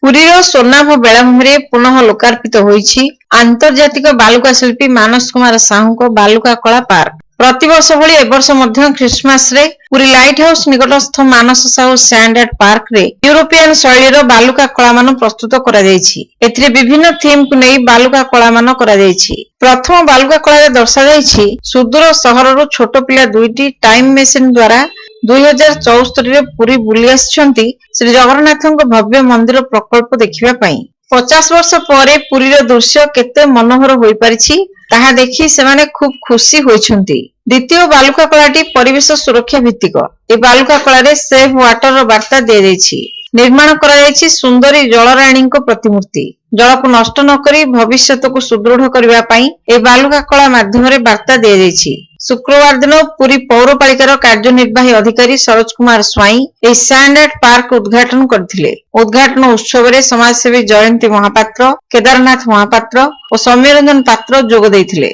पुरीर सोनाभ बेलाभूमि पुनः लोकार्पित होईछि आंतर्जातिक बालुका शिल्पी मानस कुमार साहू बालुका कला पार्क। प्रतिवर्ष भली एवर्ष मध्य क्रिसमस रे पुरी लाइट हाउस निकटस्थ Manas Sahu sand and park रे यूरोपियन शैलीर बालुका कला मान प्रस्तुत करा जायछि। एथिरे विभिन्न थीम को नै बालुका कला मान करा जायछि। प्रथम बालुका कला रे दर्शा जायछि सुदूर सहरर छोट पिला दुईटी टाइम मेसिन द्वारा 2074 रे पुरी बुली आछंती श्री जगन्नाथଙ୍କ भव्य मंदिर प्रकल्प देखिबा पई। 50 वर्ष परे पुरीर दृश्य केते मनोहर होई परिछि ताहा देखि सेमाने खूब खुशी होइछंती। द्वितीय बालुका कलाटी परिवेश सुरक्षा भित्तिक। ए बालुका कला रे सेव वाटर वार्ता दे दैछि। निर्माण करा जायछि सुंदरी जलराणीଙ୍କ प्रतिमूर्ति। जल को नष्ट न करी भविष्यत को सुदृढ़ करबा पई ए बालुका कला माध्यम रे वार्ता दे दैछि। शुक्रवार दिन पुरी पौरपालिकार कार्यनिर्वाही अधिकारी सरोज कुमार स्वाई ए सैंड एंड पार्क उद्घाटन करथिले। उद्घाटन उत्सव रे समाजसेवी जयंती महापात्र, केदारनाथ महापात्र और सौम्यरंजन पात्र जोग दैथिले।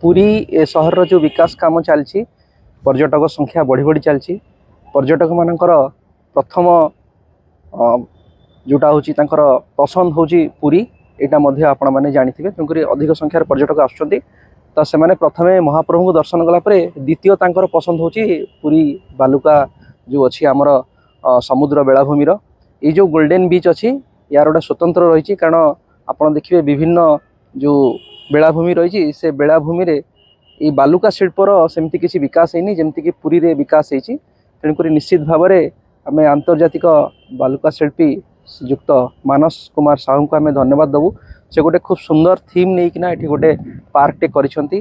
पुरी सहर रो जो विकास काम चलछि पर्यटक संख्या बढ़ी बढ़ी चलछि। पर्यटक मानकर प्रथम जोटा होची तांकर पसंद होची पुरी। एटा मध्ये आपण माने जानिथिबे तेनकरी अधिक संख्यार पर्यटक आछुचंती तो से माने प्रथमे महाप्रभु को दर्शन कला परे द्वितीय तांकर पसंद होची पुरी बालुका जो अछि हमर समुद्र बेलाभूमि रो ए जो गोल्डन बीच अछि यार ओटा स्वतंत्र रहिछि कारण आपण देखिबे विभिन्न जो बेलाभूमि रहिछि से बेलाभूमि रे ए बालुका शिल्पर सेमति किछि विकास हेनी जेमति कि पुरी रे विकास हेछि। तेणुकरी निश्चित भाव में आम आंतर्जातिक बालुका शिल्पी युक्त मानस कुमार साहू को आम धन्यवाद देवु। से गोटे खूब सुंदर थीम नहीं कि ये गोटे पार्क टे करिसेंती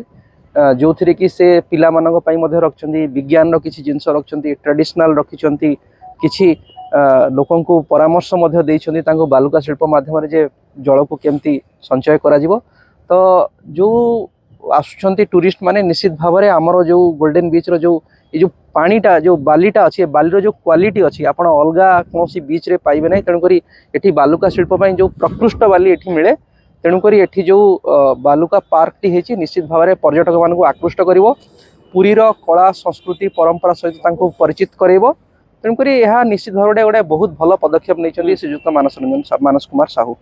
जो थी कि से पिला मानक पई मध्ये रखछंती विज्ञान रो किछि जिंस रखछंती ट्रेडिशनल रखिछंती किछि लोकन को परामर्श मध्ये देइछंती तांको बालुका शिल्प माध्यम रे जे जल को केमती संचय करा जिवो। तो जो आसुछंती टूरिस्ट माने निश्चित भाव में आमर जो गोल्डन बीच रो जो ये जो पानीटा जो बालीटा अच्छी बालीर जो क्वालिटी अच्छी आप अलग कौन बीच रे पाइबे ना। तेणुक ये बालुका शिल्प जो प्रकृष्ट बाली ये मिले तेणुक ये जो बालुका पार्क टी है निश्चित भाव में पर्यटक मान आकृष्ट कर पुरीर कला संस्कृति परंपरा सहित परिचित करेब। तेणुक यह निश्चित भाव गोटे बहुत भल पदक्षेप नहीं श्रीजुक्त मानस कुमार साहू।